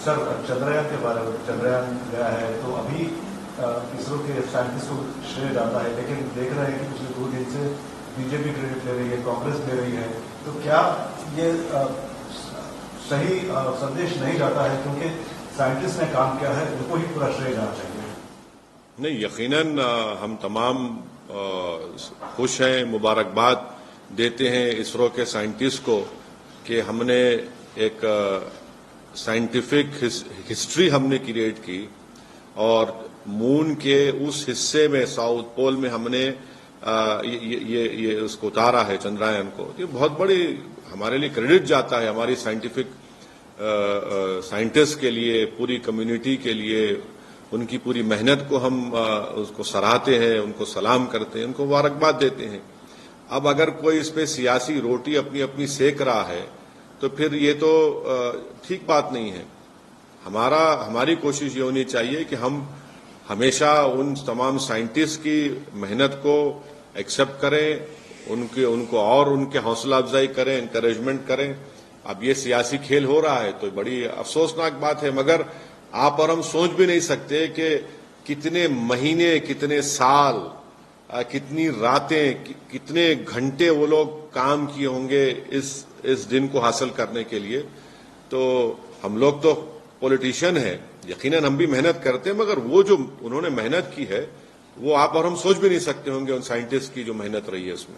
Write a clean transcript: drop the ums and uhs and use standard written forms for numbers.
Sir, Chandrayaan के बारे में, चंद्रयान गया है तो अभी इसरो के साइंटिस्ट को श्रेय जाता है, लेकिन देख रहे हैं कि पिछले 2 दिन से बीजेपी क्रेडिट ले रही है, कांग्रेस ले रही है, तो क्या ये सही संदेश नहीं जाता है? क्योंकि साइंटिस्ट ने काम किया है, उनको ही पूरा श्रेय जाना चाहिए। नहीं, यकीनन हम तमाम खुश हैं, मुबारकबाद देते हैं इसरो के साइंटिस्ट को कि हमने एक साइंटिफिक हिस्ट्री हमने क्रिएट की और मून के उस हिस्से में, साउथ पोल में हमने ये उसको उतारा है, चंद्रयान को। ये बहुत बड़ी हमारे लिए क्रेडिट जाता है, हमारी साइंटिस्ट के लिए, पूरी कम्युनिटी के लिए। उनकी पूरी मेहनत को हम उसको सराहते हैं, उनको सलाम करते हैं, उनको मुबारकबाद देते हैं। अब अगर कोई इस पे सियासी रोटी अपनी अपनी सेक रहा है तो फिर ये तो ठीक बात नहीं है। हमारी कोशिश ये होनी चाहिए कि हम हमेशा उन तमाम साइंटिस्ट की मेहनत को एक्सेप्ट करें, उनको और उनके हौसला अफजाई करें, एनकरेजमेंट करें। अब ये सियासी खेल हो रहा है तो बड़ी अफसोसनाक बात है, मगर आप और हम सोच भी नहीं सकते कि कितने महीने, कितने साल, कितनी रातें, कितने घंटे वो लोग काम किए होंगे इस दिन को हासिल करने के लिए। तो हम लोग तो पॉलिटिशियन हैं, यकीनन हम भी मेहनत करते हैं, मगर वो जो उन्होंने मेहनत की है वो आप और हम सोच भी नहीं सकते होंगे उन साइंटिस्ट की जो मेहनत रही है उसमें।